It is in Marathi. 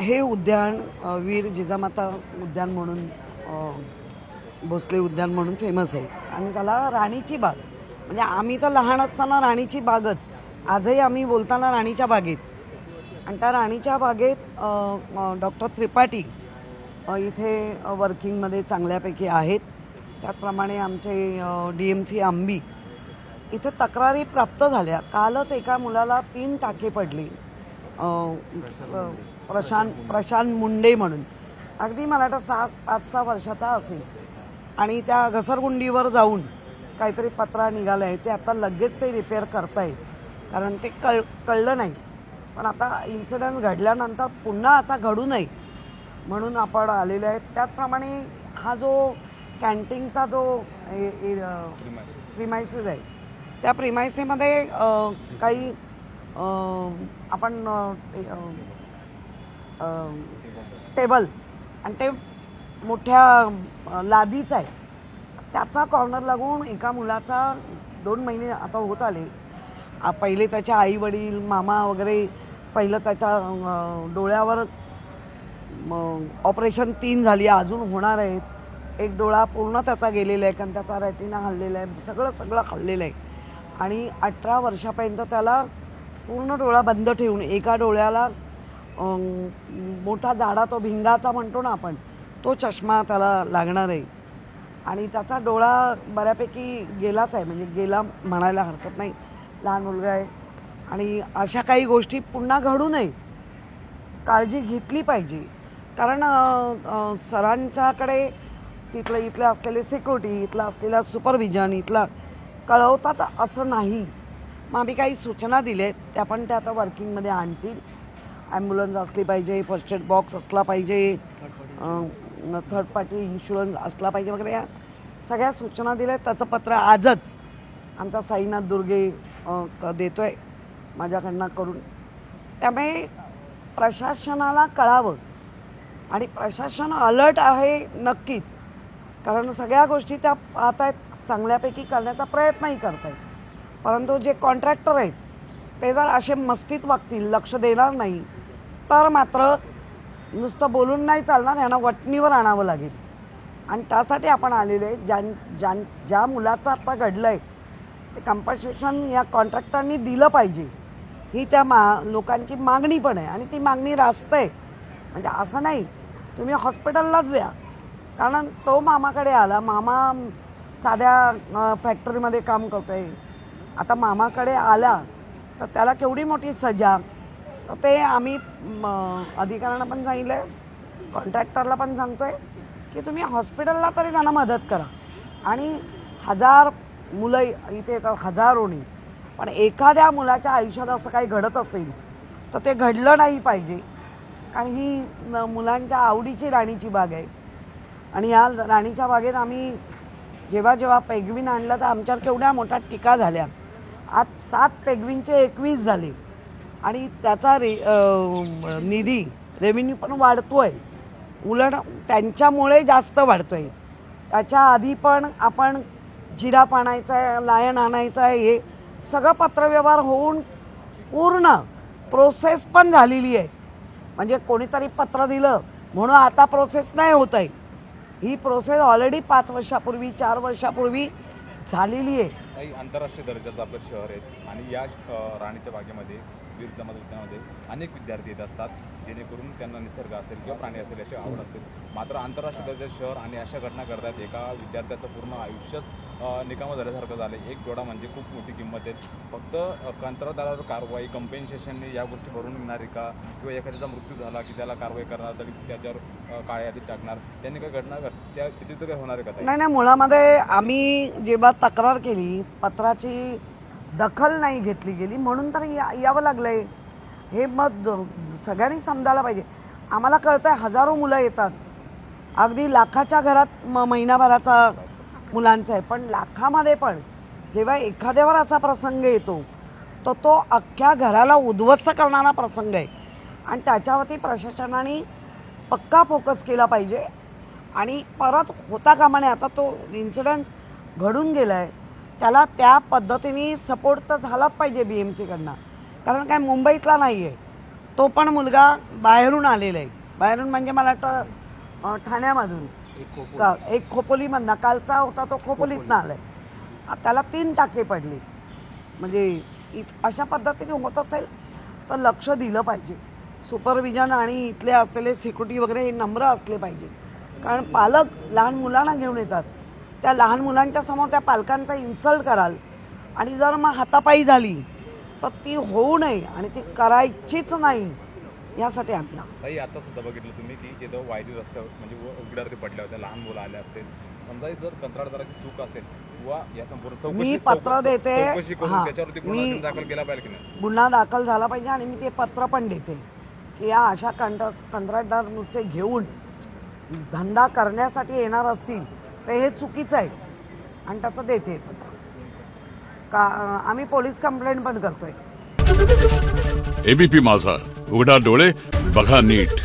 हे उद्यान वीर जिजामाता उद्यान म्हणून भोसले उद्यान म्हणून फेमस आहे आणि त्याला राणीची बाग म्हणजे आम्ही तर लहान असताना राणीची बागच आजही आम्ही बोलताना राणीच्या बागेत आणि त्या राणीच्या बागेत डॉक्टर त्रिपाठी इथे वर्किंगमध्ये चांगल्यापैकी आहेत. त्याचप्रमाणे आमचे DMC आंबी इथे तक्रारी प्राप्त झाल्या. कालच एका मुलाला 3 टाके पडले. प्रशांत मुंडे म्हणून अगदी मला वाटतं 5-6 वर्षाचा असेल आणि त्या घसरगुंडीवर जाऊन काहीतरी पत्रा निघाला आहे ते आता लगेच ते रिपेअर करतायत कारण ते कळलं नाही. पण आता इन्सिडेंट घडल्यानंतर पुन्हा असा घडू नये म्हणून आपण आलेलो आहे. त्याचप्रमाणे हा जो कॅन्टीनचा जो प्रिमायसेस आहे त्या प्रिमायसेमध्ये काही आपण टेबल आणि ते मोठ्या लादीचं आहे त्याचा कॉर्नर लागून एका मुलाचा 2 महिने आता होत आले. पहिले त्याच्या आई वडील मामा वगैरे पहिलं त्याच्या डोळ्यावर ऑपरेशन 3 झाली अजून होणार आहेत. एक डोळा पूर्ण त्याचा गेलेला आहे कारण त्याचा रेटिना हल्लेला आहे. सगळं हल्लेलं आहे आणि 18 वर्षापर्यंत त्याला पूर्ण डोळा बंद ठेवून एका डोळ्याला मोठा जाडा तो भिंगाचा म्हणतो ना आपण तो चष्मा त्याला लागणार आहे आणि त्याचा डोळा बऱ्यापैकी गेलाच आहे म्हणजे गेला म्हणायला हरकत नाही. लहान मुलगा आहे आणि अशा काही गोष्टी पुन्हा घडू नये काळजी घेतली पाहिजे कारण सरांच्याकडे इथले असलेले सिक्युरिटी इथला असलेला सुपरविजन इथला कळवतात असं नाही. मग आम्ही काही सूचना दिल्या आहेत त्या पण त्या आता वर्किंगमध्ये आणतील. ॲम्ब्युलन्स असली पाहिजे, फर्स्ट एड बॉक्स असला पाहिजे, थर्ड पार्टी इन्शुरन्स असला पाहिजे वगैरे या सगळ्या सूचना दिल्या आहेत. त्याचं पत्र आजच आमचा साईनाथ दुर्गे देतोय माझ्याकडनं करून. त्यामुळे प्रशासनाला कळावं आणि प्रशासन अलर्ट आहे नक्कीच कारण सगळ्या गोष्टी त्या पाहत आहेत चांगल्यापैकी करण्याचा प्रयत्नही करत आहेत. परंतु जे कॉन्ट्रॅक्टर आहेत ते जर असे मस्तीत वागतील लक्ष देणार नाही तर मात्र नुसतं बोलून नाही चालणार. यांना वटणीवर आणावं लागेल आणि त्यासाठी आपण आलेलो आहे. ज्या मुलाचं आता घडलं आहे ते कम्पन्सेशन या कॉन्ट्रॅक्टरनी दिलं पाहिजे ही त्या लोकांची मागणी पण आहे आणि ती मागणी रास्त आहे. म्हणजे असं नाही तुम्ही हॉस्पिटललाच द्या कारण तो मामाकडे आला. मामा साध्या फॅक्टरीमध्ये काम करतोय. आता मामाकडे आला तर त्याला केवढी मोठी सजा. तर ते आम्ही अधिकाऱ्यांना पण सांगितलं आहे कॉन्ट्रॅक्टरला पण सांगतोय की तुम्ही हॉस्पिटलला तरी त्यांना मदत करा. आणि 1000 मुलं इथे येतात हजारोनी पण एखाद्या मुलाच्या आयुष्यात असं काही घडत असेल तर ते घडलं नाही पाहिजे कारण ही मुलांच्या आवडीची राणीची बाग आहे. आणि या राणीच्या बागेत आम्ही जेव्हा पेगवीन आणला तर आमच्यावर केवढ्या मोठ्या टीका झाल्या. आज 7 पेगवीनचे 21 झाले आणि त्याचा निधी रेव्हेन्यू पण वाढतोय. उलट त्यांच्यामुळे जास्त वाढतोय. त्याच्या आधी पण आपण जिराफ आणायचा आहे लायन आणायचा आहे हे सगळं पत्रव्यवहार होऊन पूर्ण प्रोसेस पण झालेली आहे. म्हणजे कोणीतरी पत्र दिलं म्हणून आता प्रोसेस नाही होत आहे. ही प्रोसेस ऑलरेडी 5 वर्षापूर्वी 4 वर्षापूर्वी झालेली आहे. काही आंतरराष्ट्रीय दर्जाचं आपलं शहर आहे आणि या राणीच्या बागेमध्ये वीर जिजामाता उद्यानामध्ये अनेक विद्यार्थी येत असतात जेणेकरून त्यांना निसर्ग असेल किंवा प्राणी असेल याची आवड असते. मात्र आंतरराष्ट्रीय दर्जाचं शहर आणि अशा घटना घडतात एका विद्यार्थ्याचं पूर्ण आयुष्यच निकामं झाल्यासारखं झालं. एक डोळा म्हणजे खूप मोठी किंमत आहे. फक्त कंत्राटदारावर कारवाई कंपेन्सेशनने या गोष्टी भरून मिळणार का किंवा एखाद्याचा मृत्यू झाला की त्याला कारवाई करणार तरी त्याच्यावर काळ्या यादीत टाकणार त्यांनी काही घटना त्या तिथे तर काय होणार आहे का? नाही मुळामध्ये आम्ही जेव्हा तक्रार केली पत्राची दखल नाही घेतली गेली म्हणून तर यावं लागलंय. हे मग सगळ्यांनी समजायला पाहिजे. आम्हाला कळतंय हजारो मुलं येतात अगदी लाखाच्या घरात महिनाभराचा मुलांचा आहे पण लाखामध्ये पण जेव्हा एखाद्यावर असा प्रसंग येतो तर तो अख्ख्या घराला उद्ध्वस्त करणारा प्रसंग आहे आणि त्याच्यावरती प्रशासनाने पक्का फोकस केला पाहिजे आणि परत होता कामा नये. आता तो इन्सिडेंट घडून गेला आहे त्याला त्या पद्धतीने सपोर्ट तर झालाच पाहिजे BMCकडनं कारण काय मुंबईतला नाही आहे तो पण मुलगा बाहेरून आलेला आहे. बाहेरून म्हणजे मला वाटतं ठाण्यामधून एक खोपोलीमधनं, कालचा होता तो खोपोलीतनं आलाय. त्याला 3 टाके पडले. म्हणजे अशा पद्धतीने होत असेल तर लक्ष दिलं पाहिजे. सुपरविजन आणि इथले असलेले सिक्युरिटी वगैरे हे नम्र असले पाहिजे. कारण पालक लहान मुलांना घेऊन येतात, त्या लहान मुलांच्या समोर त्या पालकांचा इन्सल्ट कराल आणि जर मग हातापायी झाली तर ती होऊ नये आणि ती करायचीच नाही, यासाठी आपला. ताई आता सुद्धा बघितलं तुम्ही की जिथं वायदी रस्त्यावर म्हणजे उघड्यावरती पडल्या होत्या, लहान मुलं आले असतील, समजा जर कंत्राटदाराची चूक असेल किंवा या संपूर्ण मी पत्र देते, चौकशी करून त्याच्यावरती गुन्हा दाखल केला पाहिजे की नाही? गुन्हा दाखल झाला पाहिजे. आणि मी ते पत्र पण देते की या अशा कंत्राटदार नुसते घेऊन धंदा करण्यासाठी येणार असतील तर हे चुकीचं आहे आणि त्याचं देते पत्र. का आम्ही पोलीस कंप्लेंट पण करतोय. एबीपी माझा, उघडा डोळे बघा नीट.